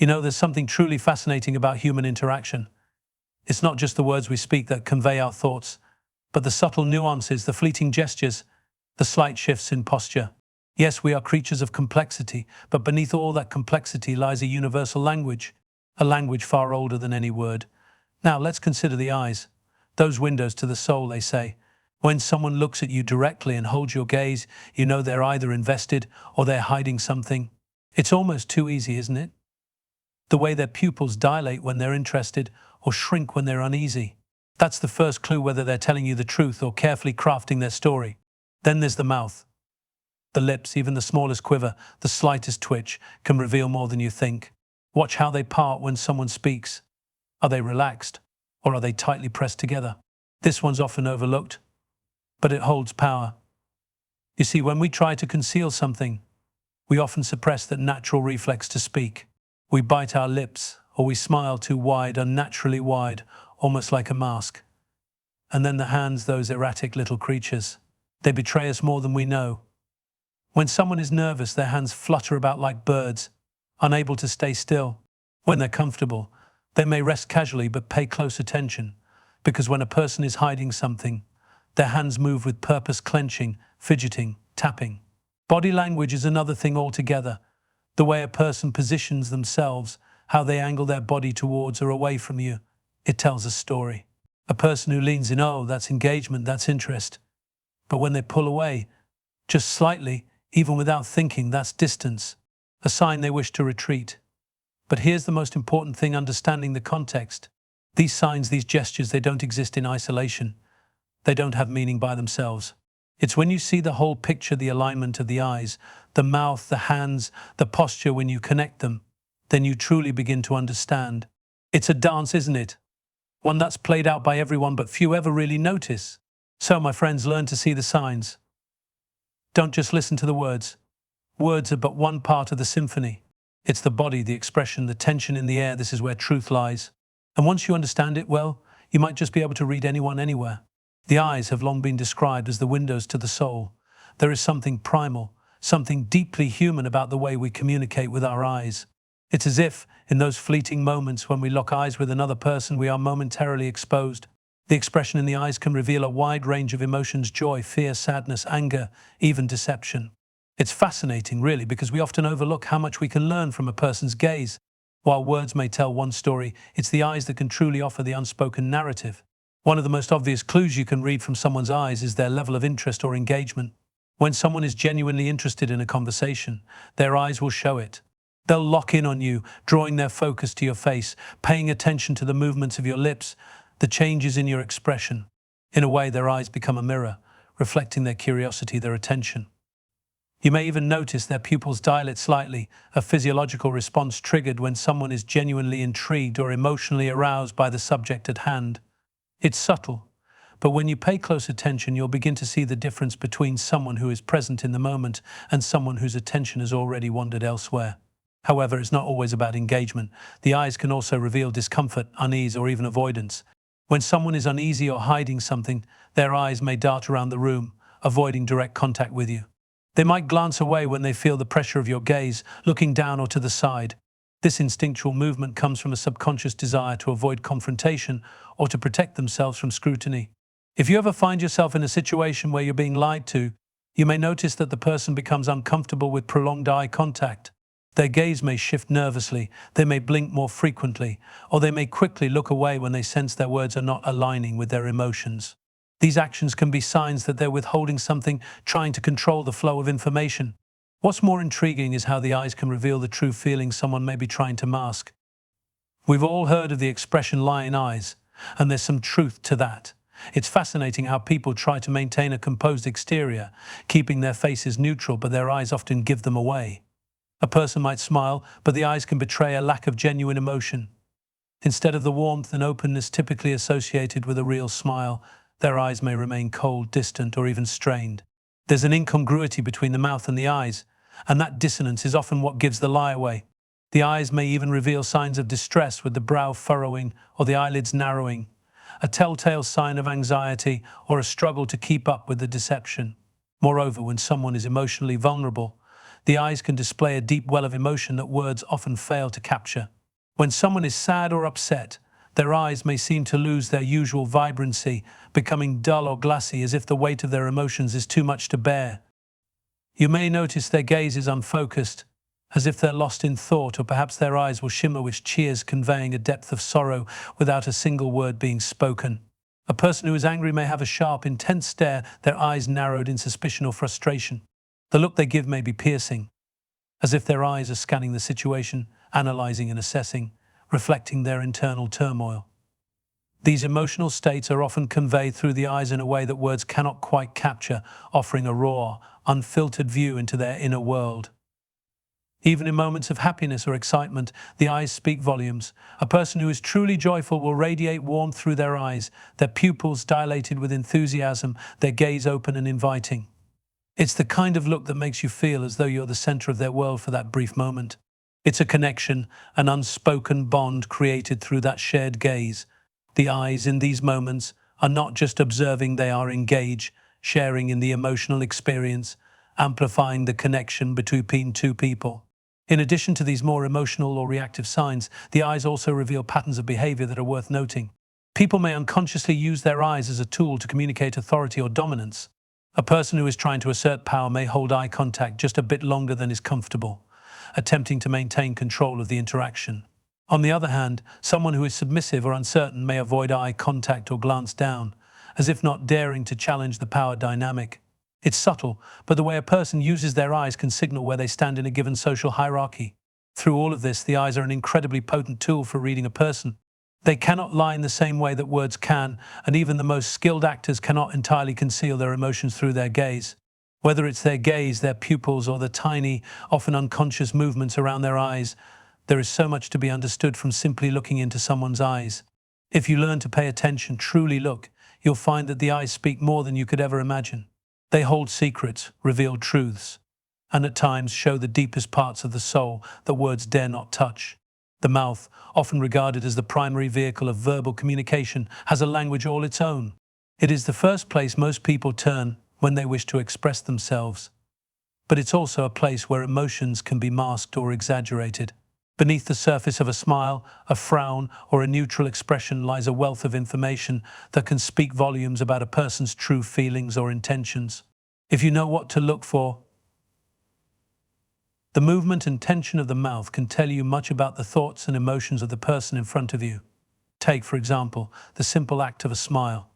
There's something truly fascinating about human interaction. It's not just the words we speak that convey our thoughts, but the subtle nuances, the fleeting gestures, the slight shifts in posture. Yes, we are creatures of complexity, but beneath all that complexity lies a universal language, a language far older than any word. Now, let's consider the eyes. Those windows to the soul, they say. When someone looks at you directly and holds your gaze, you know they're either invested or they're hiding something. It's almost too easy, isn't it? The way their pupils dilate when they're interested or shrink when they're uneasy. That's the first clue whether they're telling you the truth or carefully crafting their story. Then there's the mouth. The lips, even the smallest quiver, the slightest twitch, can reveal more than you think. Watch how they part when someone speaks. Are they relaxed, or are they tightly pressed together? This one's often overlooked, but it holds power. You see, when we try to conceal something, we often suppress that natural reflex to speak. We bite our lips, or we smile too wide, unnaturally wide, almost like a mask. And then the hands, those erratic little creatures. They betray us more than we know. When someone is nervous, their hands flutter about like birds, unable to stay still. When they're comfortable, they may rest casually but pay close attention, because when a person is hiding something, their hands move with purpose, clenching, fidgeting, tapping. Body language is another thing altogether. The way a person positions themselves, how they angle their body towards or away from you, it tells a story. A person who leans in, oh, that's engagement, that's interest. But when they pull away, just slightly, even without thinking, that's distance, a sign they wish to retreat. But here's the most important thing, understanding the context. These signs, these gestures, they don't exist in isolation. They don't have meaning by themselves. It's when you see the whole picture, the alignment of the eyes, the mouth, the hands, the posture, when you connect them, then you truly begin to understand. It's a dance, isn't it? One that's played out by everyone, but few ever really notice. So, my friends, learn to see the signs. Don't just listen to the words. Words are but one part of the symphony. It's the body, the expression, the tension in the air. This is where truth lies. And once you understand it well, you might just be able to read anyone anywhere. The eyes have long been described as the windows to the soul. There is something primal, something deeply human about the way we communicate with our eyes. It's as if, in those fleeting moments when we lock eyes with another person, we are momentarily exposed. The expression in the eyes can reveal a wide range of emotions: joy, fear, sadness, anger, even deception. It's fascinating, really, because we often overlook how much we can learn from a person's gaze. While words may tell one story, it's the eyes that can truly offer the unspoken narrative. One of the most obvious clues you can read from someone's eyes is their level of interest or engagement. When someone is genuinely interested in a conversation, their eyes will show it. They'll lock in on you, drawing their focus to your face, paying attention to the movements of your lips, the changes in your expression. In a way, their eyes become a mirror, reflecting their curiosity, their attention. You may even notice their pupils dilate slightly, a physiological response triggered when someone is genuinely intrigued or emotionally aroused by the subject at hand. It's subtle, but when you pay close attention, you'll begin to see the difference between someone who is present in the moment and someone whose attention has already wandered elsewhere. However, it's not always about engagement. The eyes can also reveal discomfort, unease, or even avoidance. When someone is uneasy or hiding something, their eyes may dart around the room, avoiding direct contact with you. They might glance away when they feel the pressure of your gaze, looking down or to the side. This instinctual movement comes from a subconscious desire to avoid confrontation or to protect themselves from scrutiny. If you ever find yourself in a situation where you're being lied to, you may notice that the person becomes uncomfortable with prolonged eye contact. Their gaze may shift nervously, they may blink more frequently, or they may quickly look away when they sense their words are not aligning with their emotions. These actions can be signs that they're withholding something, trying to control the flow of information. What's more intriguing is how the eyes can reveal the true feelings someone may be trying to mask. We've all heard of the expression lion eyes, and there's some truth to that. It's fascinating how people try to maintain a composed exterior, keeping their faces neutral, but their eyes often give them away. A person might smile, but the eyes can betray a lack of genuine emotion. Instead of the warmth and openness typically associated with a real smile, their eyes may remain cold, distant, or even strained. There's an incongruity between the mouth and the eyes, and that dissonance is often what gives the lie away. The eyes may even reveal signs of distress, with the brow furrowing or the eyelids narrowing, a telltale sign of anxiety or a struggle to keep up with the deception. Moreover, when someone is emotionally vulnerable, The eyes can display a deep well of emotion that words often fail to capture. When someone is sad or upset, their eyes may seem to lose their usual vibrancy, becoming dull or glassy as if the weight of their emotions is too much to bear. You may notice their gaze is unfocused, as if they're lost in thought, or perhaps their eyes will shimmer with tears, conveying a depth of sorrow without a single word being spoken. A person who is angry may have a sharp, intense stare, their eyes narrowed in suspicion or frustration. The look they give may be piercing, as if their eyes are scanning the situation, analyzing and assessing, reflecting their internal turmoil. These emotional states are often conveyed through the eyes in a way that words cannot quite capture, offering a raw, unfiltered view into their inner world. Even in moments of happiness or excitement, the eyes speak volumes. A person who is truly joyful will radiate warmth through their eyes, their pupils dilated with enthusiasm, their gaze open and inviting. It's the kind of look that makes you feel as though you're the center of their world for that brief moment. It's a connection, an unspoken bond created through that shared gaze. The eyes in these moments are not just observing, they are engaged, sharing in the emotional experience, amplifying the connection between two people. In addition to these more emotional or reactive signs, the eyes also reveal patterns of behavior that are worth noting. People may unconsciously use their eyes as a tool to communicate authority or dominance. A person who is trying to assert power may hold eye contact just a bit longer than is comfortable, attempting to maintain control of the interaction. On the other hand, someone who is submissive or uncertain may avoid eye contact or glance down, as if not daring to challenge the power dynamic. It's subtle, but the way a person uses their eyes can signal where they stand in a given social hierarchy. Through all of this, the eyes are an incredibly potent tool for reading a person. They cannot lie in the same way that words can, and even the most skilled actors cannot entirely conceal their emotions through their gaze. Whether it's their gaze, their pupils, or the tiny, often unconscious movements around their eyes, there is so much to be understood from simply looking into someone's eyes. If you learn to pay attention, truly look, you'll find that the eyes speak more than you could ever imagine. They hold secrets, reveal truths, and at times show the deepest parts of the soul that words dare not touch. The mouth, often regarded as the primary vehicle of verbal communication, has a language all its own. It is the first place most people turn when they wish to express themselves. But it's also a place where emotions can be masked or exaggerated. Beneath the surface of a smile, a frown, or a neutral expression lies a wealth of information that can speak volumes about a person's true feelings or intentions. If you know what to look for, the movement and tension of the mouth can tell you much about the thoughts and emotions of the person in front of you. Take, for example, the simple act of a smile.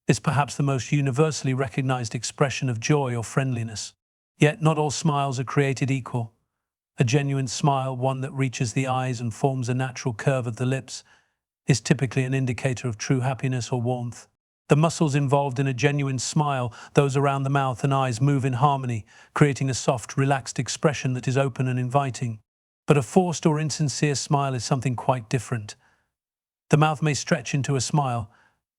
It's perhaps the most universally recognized expression of joy or friendliness. Yet not all smiles are created equal. A genuine smile, one that reaches the eyes and forms a natural curve of the lips, is typically an indicator of true happiness or warmth. The muscles involved in a genuine smile, those around the mouth and eyes, move in harmony, creating a soft, relaxed expression that is open and inviting. But a forced or insincere smile is something quite different. The mouth may stretch into a smile,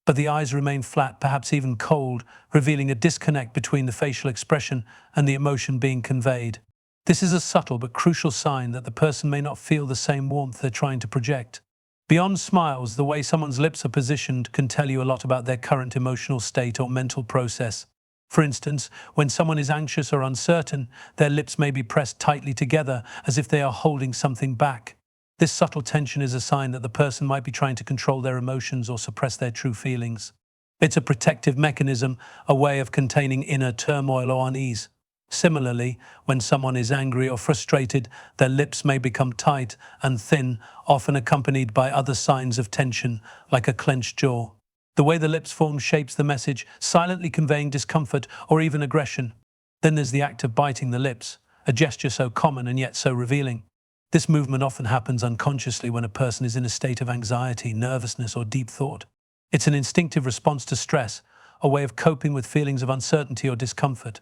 but the eyes remain flat, perhaps even cold, revealing a disconnect between the facial expression and the emotion being conveyed. This is a subtle but crucial sign that the person may not feel the same warmth they're trying to project. Beyond smiles, the way someone's lips are positioned can tell you a lot about their current emotional state or mental process. For instance, when someone is anxious or uncertain, their lips may be pressed tightly together as if they are holding something back. This subtle tension is a sign that the person might be trying to control their emotions or suppress their true feelings. It's a protective mechanism, a way of containing inner turmoil or unease. Similarly, when someone is angry or frustrated, their lips may become tight and thin, often accompanied by other signs of tension, like a clenched jaw. The way the lips form shapes the message, silently conveying discomfort or even aggression. Then there's the act of biting the lips, a gesture so common and yet so revealing. This movement often happens unconsciously when a person is in a state of anxiety, nervousness, or deep thought. It's an instinctive response to stress, a way of coping with feelings of uncertainty or discomfort.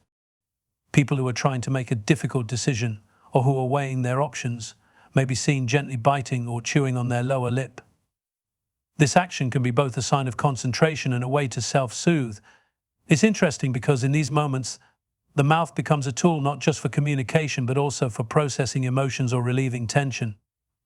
People who are trying to make a difficult decision or who are weighing their options may be seen gently biting or chewing on their lower lip. This action can be both a sign of concentration and a way to self-soothe. It's interesting because in these moments, the mouth becomes a tool not just for communication but also for processing emotions or relieving tension.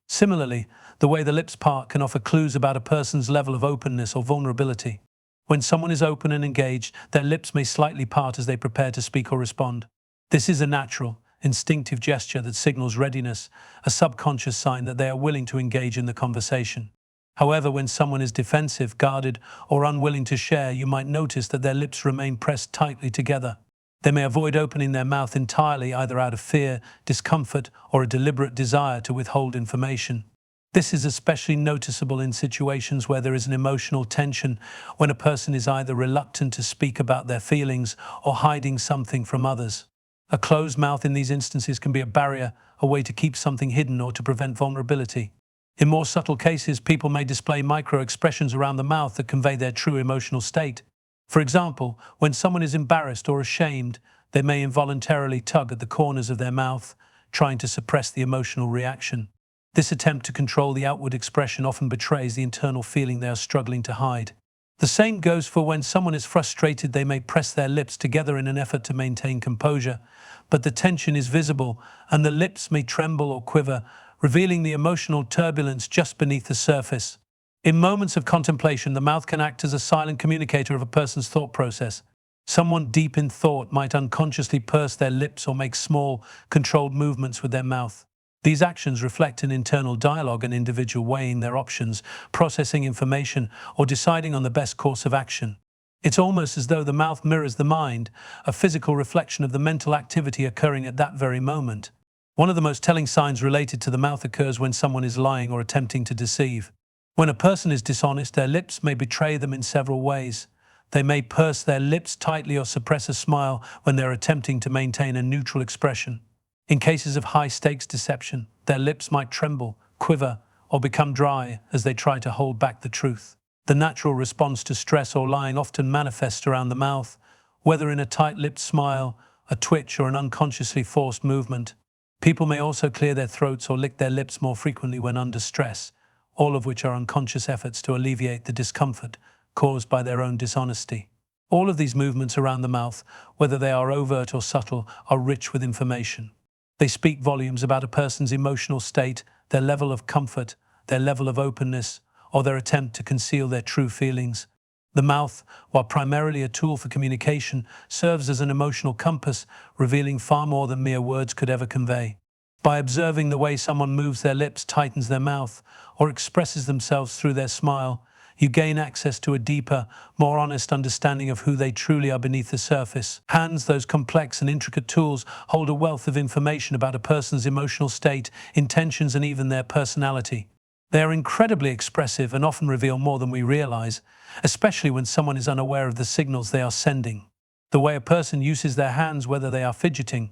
Similarly, the way the lips part can offer clues about a person's level of openness or vulnerability. When someone is open and engaged, their lips may slightly part as they prepare to speak or respond. This is a natural, instinctive gesture that signals readiness, a subconscious sign that they are willing to engage in the conversation. However, when someone is defensive, guarded, or unwilling to share, you might notice that their lips remain pressed tightly together. They may avoid opening their mouth entirely, either out of fear, discomfort, or a deliberate desire to withhold information. This is especially noticeable in situations where there is an emotional tension, when a person is either reluctant to speak about their feelings or hiding something from others. A closed mouth in these instances can be a barrier, a way to keep something hidden or to prevent vulnerability. In more subtle cases, people may display micro-expressions around the mouth that convey their true emotional state. For example, when someone is embarrassed or ashamed, they may involuntarily tug at the corners of their mouth, trying to suppress the emotional reaction. This attempt to control the outward expression often betrays the internal feeling they are struggling to hide. The same goes for when someone is frustrated. They may press their lips together in an effort to maintain composure, but the tension is visible and the lips may tremble or quiver, revealing the emotional turbulence just beneath the surface. In moments of contemplation, the mouth can act as a silent communicator of a person's thought process. Someone deep in thought might unconsciously purse their lips or make small, controlled movements with their mouth. These actions reflect an internal dialogue, an individual weighing their options, processing information, or deciding on the best course of action. It's almost as though the mouth mirrors the mind, a physical reflection of the mental activity occurring at that very moment. One of the most telling signs related to the mouth occurs when someone is lying or attempting to deceive. When a person is dishonest, their lips may betray them in several ways. They may purse their lips tightly or suppress a smile when they're attempting to maintain a neutral expression. In cases of high-stakes deception, their lips might tremble, quiver, or become dry as they try to hold back the truth. The natural response to stress or lying often manifests around the mouth, whether in a tight-lipped smile, a twitch, or an unconsciously forced movement. People may also clear their throats or lick their lips more frequently when under stress, all of which are unconscious efforts to alleviate the discomfort caused by their own dishonesty. All of these movements around the mouth, whether they are overt or subtle, are rich with information. They speak volumes about a person's emotional state, their level of comfort, their level of openness, or their attempt to conceal their true feelings. The mouth, while primarily a tool for communication, serves as an emotional compass, revealing far more than mere words could ever convey. By observing the way someone moves their lips, tightens their mouth, or expresses themselves through their smile, you gain access to a deeper, more honest understanding of who they truly are beneath the surface. Hands, those complex and intricate tools, hold a wealth of information about a person's emotional state, intentions, and even their personality. They are incredibly expressive and often reveal more than we realize, especially when someone is unaware of the signals they are sending. The way a person uses their hands, whether they are fidgeting,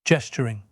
gesturing,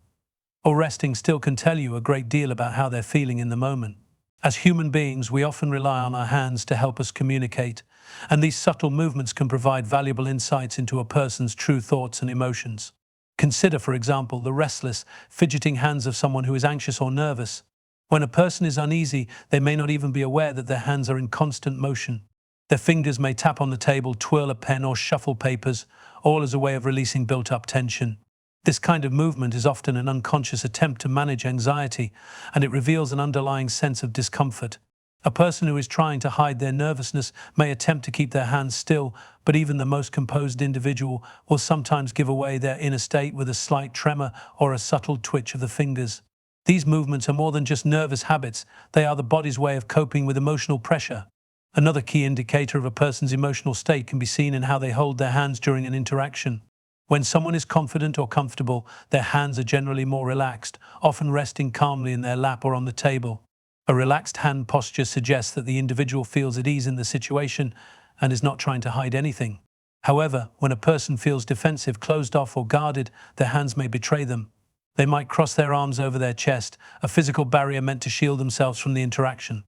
or resting, still can tell you a great deal about how they're feeling in the moment. As human beings, we often rely on our hands to help us communicate, and these subtle movements can provide valuable insights into a person's true thoughts and emotions. Consider, for example, the restless, fidgeting hands of someone who is anxious or nervous. When a person is uneasy, they may not even be aware that their hands are in constant motion. Their fingers may tap on the table, twirl a pen, or shuffle papers, all as a way of releasing built-up tension. This kind of movement is often an unconscious attempt to manage anxiety, and it reveals an underlying sense of discomfort. A person who is trying to hide their nervousness may attempt to keep their hands still, but even the most composed individual will sometimes give away their inner state with a slight tremor or a subtle twitch of the fingers. These movements are more than just nervous habits, they are the body's way of coping with emotional pressure. Another key indicator of a person's emotional state can be seen in how they hold their hands during an interaction. When someone is confident or comfortable, their hands are generally more relaxed, often resting calmly in their lap or on the table. A relaxed hand posture suggests that the individual feels at ease in the situation and is not trying to hide anything. However, when a person feels defensive, closed off, or guarded, their hands may betray them. They might cross their arms over their chest, a physical barrier meant to shield themselves from the interaction.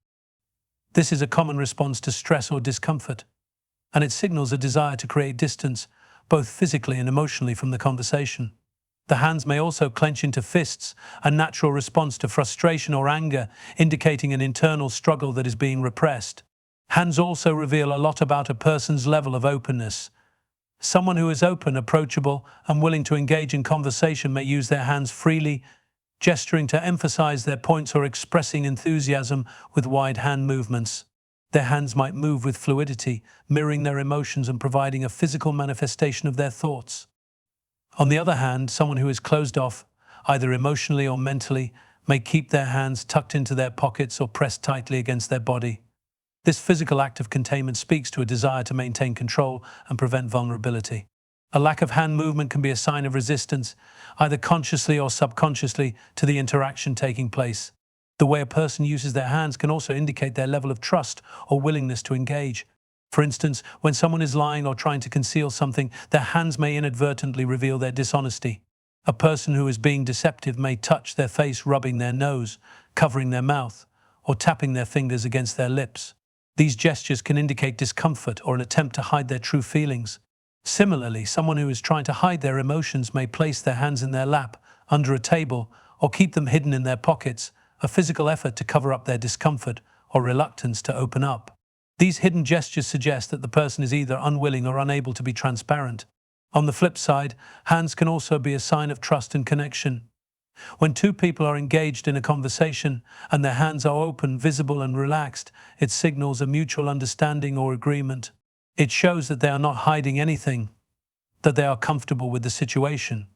This is a common response to stress or discomfort, and it signals a desire to create distance, both physically and emotionally, from the conversation. The hands may also clench into fists, a natural response to frustration or anger, indicating an internal struggle that is being repressed. Hands also reveal a lot about a person's level of openness. Someone who is open, approachable, and willing to engage in conversation may use their hands freely, gesturing to emphasize their points or expressing enthusiasm with wide hand movements. Their hands might move with fluidity, mirroring their emotions and providing a physical manifestation of their thoughts. On the other hand, someone who is closed off, either emotionally or mentally, may keep their hands tucked into their pockets or pressed tightly against their body. This physical act of containment speaks to a desire to maintain control and prevent vulnerability. A lack of hand movement can be a sign of resistance, either consciously or subconsciously, to the interaction taking place. The way a person uses their hands can also indicate their level of trust or willingness to engage. For instance, when someone is lying or trying to conceal something, their hands may inadvertently reveal their dishonesty. A person who is being deceptive may touch their face, rubbing their nose, covering their mouth, or tapping their fingers against their lips. These gestures can indicate discomfort or an attempt to hide their true feelings. Similarly, someone who is trying to hide their emotions may place their hands in their lap, under a table, or keep them hidden in their pockets, a physical effort to cover up their discomfort or reluctance to open up. These hidden gestures suggest that the person is either unwilling or unable to be transparent. On the flip side, hands can also be a sign of trust and connection. When two people are engaged in a conversation and their hands are open, visible, and relaxed, it signals a mutual understanding or agreement. It shows that they are not hiding anything, that they are comfortable with the situation,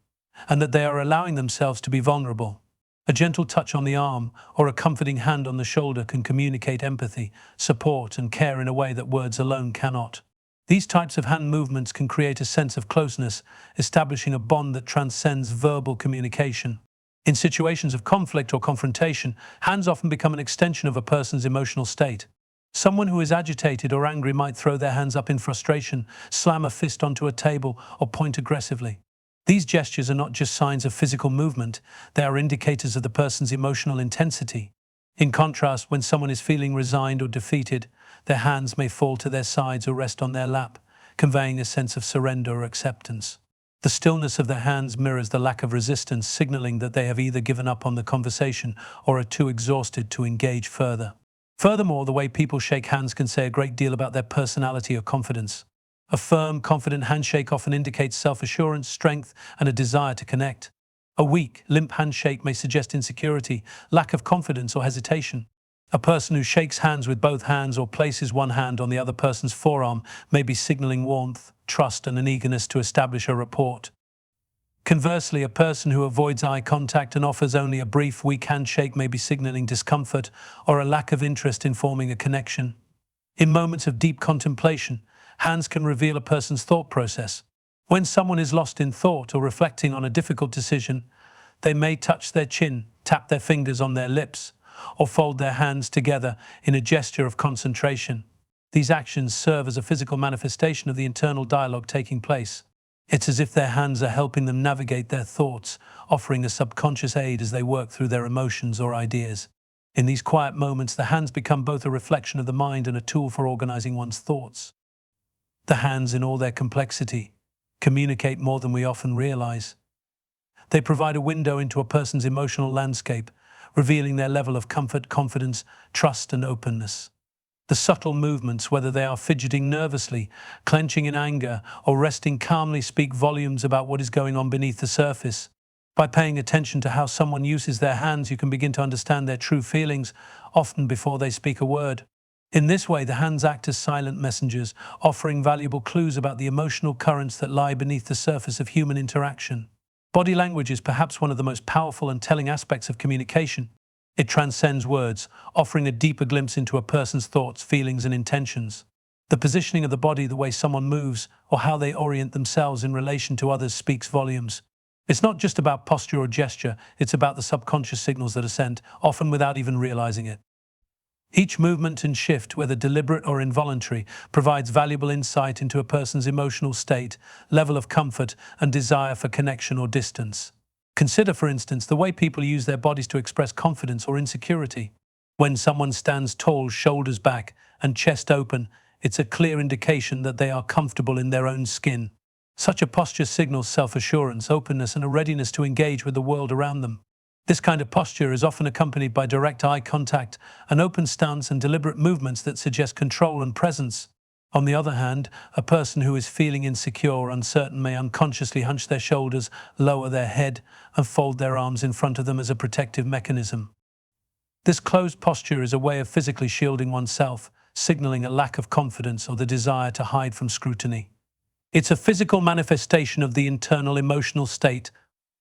and that they are allowing themselves to be vulnerable. A gentle touch on the arm or a comforting hand on the shoulder can communicate empathy, support, and care in a way that words alone cannot. These types of hand movements can create a sense of closeness, establishing a bond that transcends verbal communication. In situations of conflict or confrontation, hands often become an extension of a person's emotional state. Someone who is agitated or angry might throw their hands up in frustration, slam a fist onto a table, or point aggressively. These gestures are not just signs of physical movement, they are indicators of the person's emotional intensity. In contrast, when someone is feeling resigned or defeated, their hands may fall to their sides or rest on their lap, conveying a sense of surrender or acceptance. The stillness of their hands mirrors the lack of resistance, signaling that they have either given up on the conversation or are too exhausted to engage further. Furthermore, the way people shake hands can say a great deal about their personality or confidence. A firm, confident handshake often indicates self-assurance, strength, and a desire to connect. A weak, limp handshake may suggest insecurity, lack of confidence, or hesitation. A person who shakes hands with both hands or places one hand on the other person's forearm may be signaling warmth, trust, and an eagerness to establish a rapport. Conversely, a person who avoids eye contact and offers only a brief, weak handshake may be signaling discomfort or a lack of interest in forming a connection. In moments of deep contemplation, hands can reveal a person's thought process. When someone is lost in thought or reflecting on a difficult decision, they may touch their chin, tap their fingers on their lips, or fold their hands together in a gesture of concentration. These actions serve as a physical manifestation of the internal dialogue taking place. It's as if their hands are helping them navigate their thoughts, offering a subconscious aid as they work through their emotions or ideas. In these quiet moments, the hands become both a reflection of the mind and a tool for organizing one's thoughts. The hands, in all their complexity, communicate more than we often realize. They provide a window into a person's emotional landscape, revealing their level of comfort, confidence, trust, and openness. The subtle movements, whether they are fidgeting nervously, clenching in anger, or resting calmly, speak volumes about what is going on beneath the surface. By paying attention to how someone uses their hands, you can begin to understand their true feelings, often before they speak a word. In this way, the hands act as silent messengers, offering valuable clues about the emotional currents that lie beneath the surface of human interaction. Body language is perhaps one of the most powerful and telling aspects of communication. It transcends words, offering a deeper glimpse into a person's thoughts, feelings, and intentions. The positioning of the body, the way someone moves, or how they orient themselves in relation to others speaks volumes. It's not just about posture or gesture, it's about the subconscious signals that are sent, often without even realizing it. Each movement and shift, whether deliberate or involuntary, provides valuable insight into a person's emotional state, level of comfort, and desire for connection or distance. Consider, for instance, the way people use their bodies to express confidence or insecurity. When someone stands tall, shoulders back, and chest open, it's a clear indication that they are comfortable in their own skin. Such a posture signals self-assurance, openness, and a readiness to engage with the world around them. This kind of posture is often accompanied by direct eye contact, an open stance, and deliberate movements that suggest control and presence. On the other hand, a person who is feeling insecure or uncertain may unconsciously hunch their shoulders, lower their head, and fold their arms in front of them as a protective mechanism. This closed posture is a way of physically shielding oneself, signaling a lack of confidence or the desire to hide from scrutiny. It's a physical manifestation of the internal emotional state,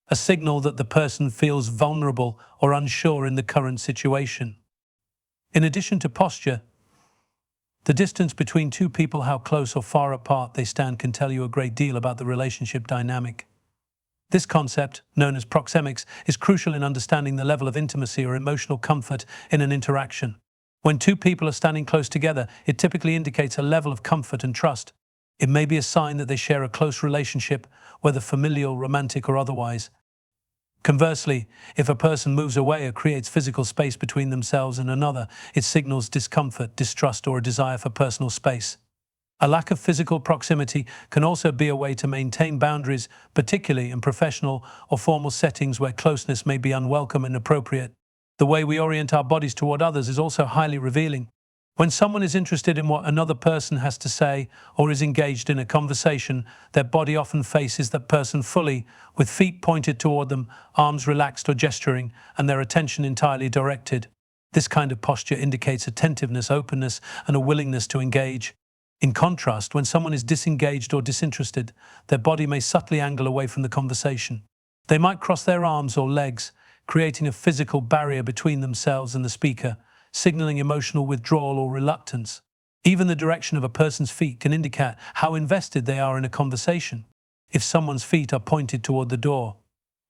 a signal that the person feels vulnerable or unsure in the current situation. In addition to posture, the distance between two people, how close or far apart they stand, can tell you a great deal about the relationship dynamic. This concept, known as proxemics, is crucial in understanding the level of intimacy or emotional comfort in an interaction. When two people are standing close together, it typically indicates a level of comfort and trust. It may be a sign that they share a close relationship, whether familial, romantic, or otherwise. Conversely, if a person moves away or creates physical space between themselves and another, it signals discomfort, distrust, or a desire for personal space. A lack of physical proximity can also be a way to maintain boundaries, particularly in professional or formal settings where closeness may be unwelcome and inappropriate. The way we orient our bodies toward others is also highly revealing. When someone is interested in what another person has to say or is engaged in a conversation, their body often faces that person fully, with feet pointed toward them, arms relaxed or gesturing, and their attention entirely directed. This kind of posture indicates attentiveness, openness, and a willingness to engage. In contrast, when someone is disengaged or disinterested, their body may subtly angle away from the conversation. They might cross their arms or legs, creating a physical barrier between themselves and the speaker, signaling emotional withdrawal or reluctance. Even the direction of a person's feet can indicate how invested they are in a conversation. If someone's feet are pointed toward the door,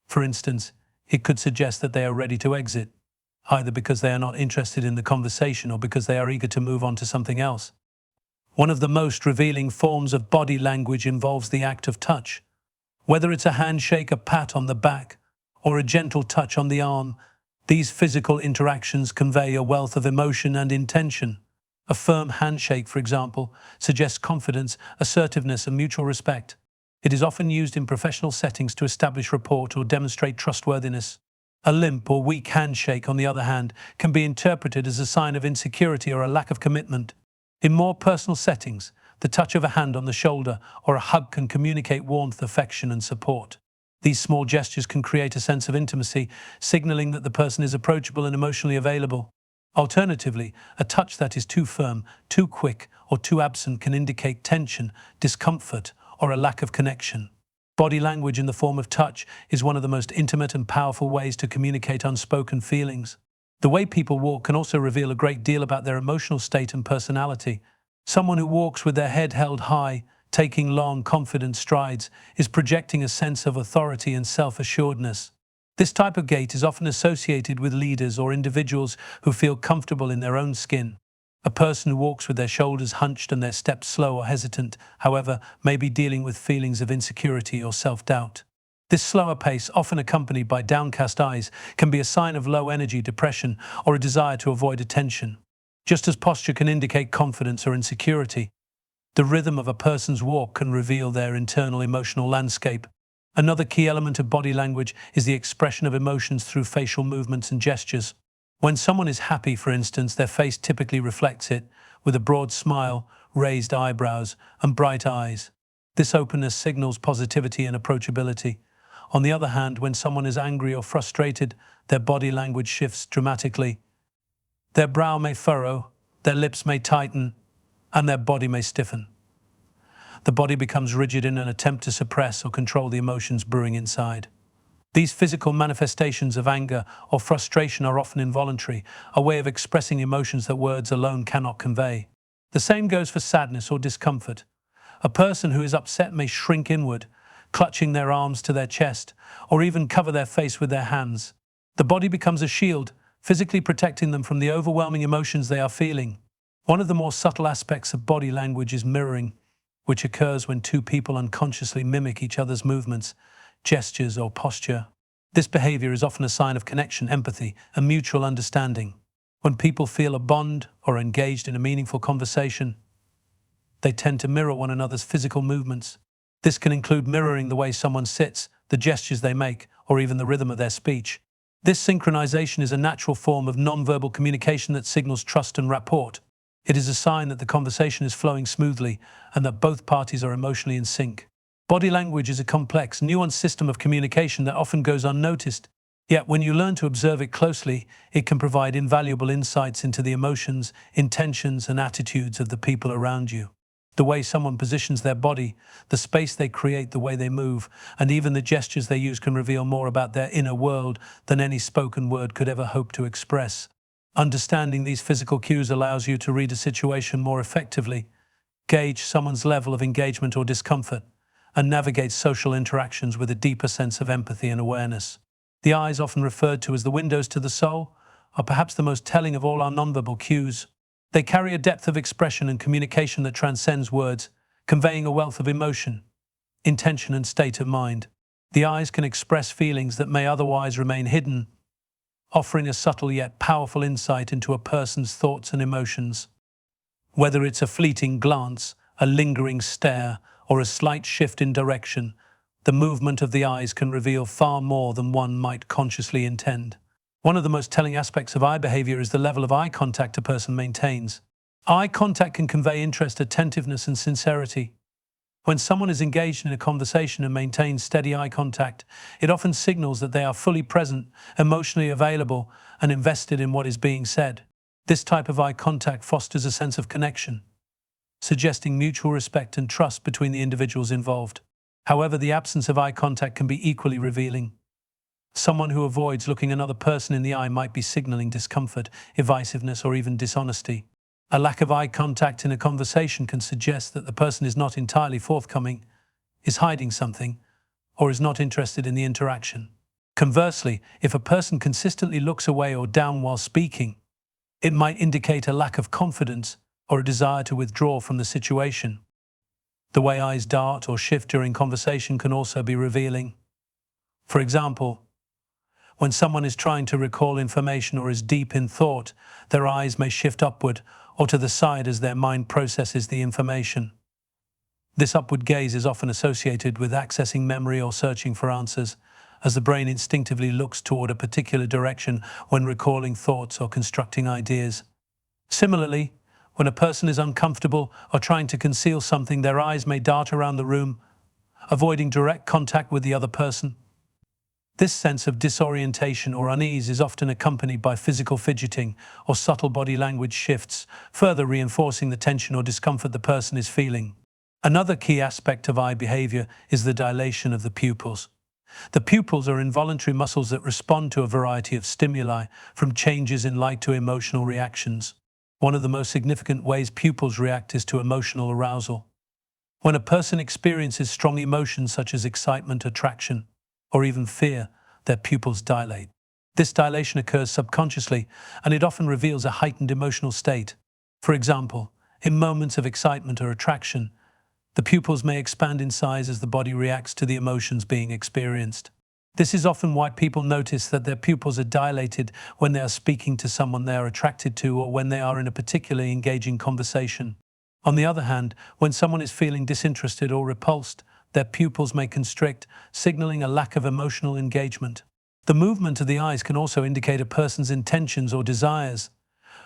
for instance, it could suggest that they are ready to exit, either because they are not interested in the conversation or because they are eager to move on to something else. One of the most revealing forms of body language involves the act of touch. Whether it's a handshake, a pat on the back, or a gentle touch on the arm, these physical interactions convey a wealth of emotion and intention. A firm handshake, for example, suggests confidence, assertiveness, and mutual respect. It is often used in professional settings to establish rapport or demonstrate trustworthiness. A limp or weak handshake, on the other hand, can be interpreted as a sign of insecurity or a lack of commitment. In more personal settings, the touch of a hand on the shoulder or a hug can communicate warmth, affection, and support. These small gestures can create a sense of intimacy, signaling that the person is approachable and emotionally available. Alternatively, a touch that is too firm, too quick, or too absent can indicate tension, discomfort, or a lack of connection. Body language in the form of touch is one of the most intimate and powerful ways to communicate unspoken feelings. The way people walk can also reveal a great deal about their emotional state and personality. Someone who walks with their head held high, taking long, confident strides, is projecting a sense of authority and self-assuredness. This type of gait is often associated with leaders or individuals who feel comfortable in their own skin. A person who walks with their shoulders hunched and their steps slow or hesitant, however, may be dealing with feelings of insecurity or self-doubt. This slower pace, often accompanied by downcast eyes, can be a sign of low energy, depression, or a desire to avoid attention. Just as posture can indicate confidence or insecurity, the rhythm of a person's walk can reveal their internal emotional landscape. Another key element of body language is the expression of emotions through facial movements and gestures. When someone is happy, for instance, their face typically reflects it, with a broad smile, raised eyebrows, and bright eyes. This openness signals positivity and approachability. On the other hand, when someone is angry or frustrated, their body language shifts dramatically. Their brow may furrow, their lips may tighten, and their body may stiffen. The body becomes rigid in an attempt to suppress or control the emotions brewing inside. These physical manifestations of anger or frustration are often involuntary, a way of expressing emotions that words alone cannot convey. The same goes for sadness or discomfort. A person who is upset may shrink inward, clutching their arms to their chest, or even cover their face with their hands. The body becomes a shield, physically protecting them from the overwhelming emotions they are feeling. One of the more subtle aspects of body language is mirroring, which occurs when two people unconsciously mimic each other's movements, gestures, or posture. This behavior is often a sign of connection, empathy, and mutual understanding. When people feel a bond or are engaged in a meaningful conversation, they tend to mirror one another's physical movements. This can include mirroring the way someone sits, the gestures they make, or even the rhythm of their speech. This synchronization is a natural form of nonverbal communication that signals trust and rapport. It is a sign that the conversation is flowing smoothly and that both parties are emotionally in sync. Body language is a complex, nuanced system of communication that often goes unnoticed. Yet when you learn to observe it closely, it can provide invaluable insights into the emotions, intentions, and attitudes of the people around you. The way someone positions their body, the space they create, the way they move, and even the gestures they use can reveal more about their inner world than any spoken word could ever hope to express. Understanding these physical cues allows you to read a situation more effectively, gauge someone's level of engagement or discomfort, and navigate social interactions with a deeper sense of empathy and awareness. The eyes, often referred to as the windows to the soul, are perhaps the most telling of all our nonverbal cues. They carry a depth of expression and communication that transcends words, conveying a wealth of emotion, intention, and state of mind. The eyes can express feelings that may otherwise remain hidden, offering a subtle yet powerful insight into a person's thoughts and emotions. Whether it's a fleeting glance, a lingering stare, or a slight shift in direction, the movement of the eyes can reveal far more than one might consciously intend. One of the most telling aspects of eye behavior is the level of eye contact a person maintains. Eye contact can convey interest, attentiveness, and sincerity. When someone is engaged in a conversation and maintains steady eye contact, it often signals that they are fully present, emotionally available, and invested in what is being said. This type of eye contact fosters a sense of connection, suggesting mutual respect and trust between the individuals involved. However, the absence of eye contact can be equally revealing. Someone who avoids looking another person in the eye might be signaling discomfort, evasiveness, or even dishonesty. A lack of eye contact in a conversation can suggest that the person is not entirely forthcoming, is hiding something, or is not interested in the interaction. Conversely, if a person consistently looks away or down while speaking, it might indicate a lack of confidence or a desire to withdraw from the situation. The way eyes dart or shift during conversation can also be revealing. For example, when someone is trying to recall information or is deep in thought, their eyes may shift upward or to the side as their mind processes the information. This upward gaze is often associated with accessing memory or searching for answers, as the brain instinctively looks toward a particular direction when recalling thoughts or constructing ideas. Similarly, when a person is uncomfortable or trying to conceal something, their eyes may dart around the room, avoiding direct contact with the other person. This sense of disorientation or unease is often accompanied by physical fidgeting or subtle body language shifts, further reinforcing the tension or discomfort the person is feeling. Another key aspect of eye behavior is the dilation of the pupils. The pupils are involuntary muscles that respond to a variety of stimuli, from changes in light to emotional reactions. One of the most significant ways pupils react is to emotional arousal. When a person experiences strong emotions such as excitement, attraction, or even fear, their pupils dilate. This dilation occurs subconsciously, and it often reveals a heightened emotional state. For example, in moments of excitement or attraction, the pupils may expand in size as the body reacts to the emotions being experienced. This is often why people notice that their pupils are dilated when they are speaking to someone they are attracted to or when they are in a particularly engaging conversation. On the other hand, when someone is feeling disinterested or repulsed, their pupils may constrict, signaling a lack of emotional engagement. The movement of the eyes can also indicate a person's intentions or desires.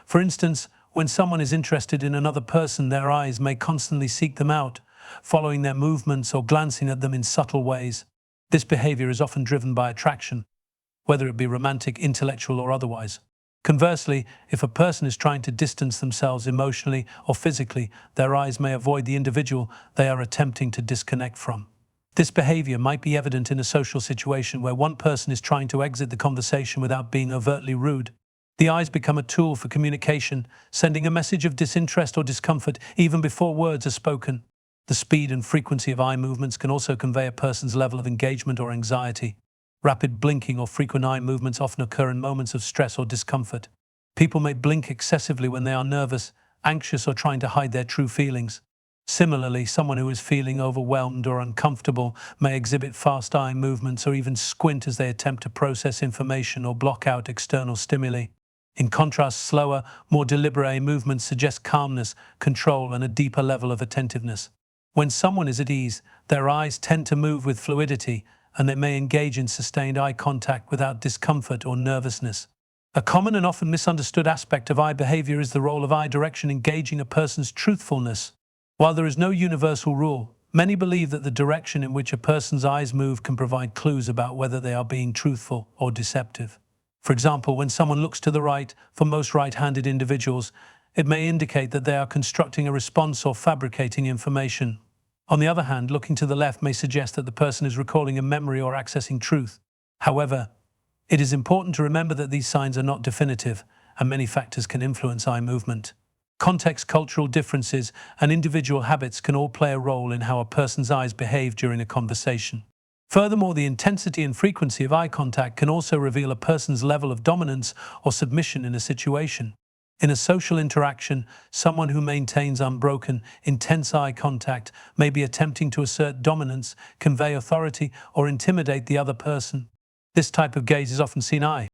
For instance, when someone is interested in another person, their eyes may constantly seek them out, following their movements or glancing at them in subtle ways. This behavior is often driven by attraction, whether it be romantic, intellectual, or otherwise. Conversely, if a person is trying to distance themselves emotionally or physically, their eyes may avoid the individual they are attempting to disconnect from. This behavior might be evident in a social situation where one person is trying to exit the conversation without being overtly rude. The eyes become a tool for communication, sending a message of disinterest or discomfort even before words are spoken. The speed and frequency of eye movements can also convey a person's level of engagement or anxiety. Rapid blinking or frequent eye movements often occur in moments of stress or discomfort. People may blink excessively when they are nervous, anxious, or trying to hide their true feelings. Similarly, someone who is feeling overwhelmed or uncomfortable may exhibit fast eye movements or even squint as they attempt to process information or block out external stimuli. In contrast, slower, more deliberate eye movements suggest calmness, control, and a deeper level of attentiveness. When someone is at ease, their eyes tend to move with fluidity, and they may engage in sustained eye contact without discomfort or nervousness. A common and often misunderstood aspect of eye behavior is the role of eye direction in gauging a person's truthfulness. While there is no universal rule, many believe that the direction in which a person's eyes move can provide clues about whether they are being truthful or deceptive. For example, when someone looks to the right, for most right-handed individuals, It may indicate that they are constructing a response or fabricating information. On the other hand, looking to the left may suggest that the person is recalling a memory or accessing truth. However, it is important to remember that these signs are not definitive, and many factors can influence eye movement. Context, cultural differences, and individual habits can all play a role in how a person's eyes behave during a conversation. Furthermore, the intensity and frequency of eye contact can also reveal a person's level of dominance or submission in a situation. In a social interaction, someone who maintains unbroken, intense eye contact may be attempting to assert dominance, convey authority, or intimidate the other person. This type of gaze is often seen eye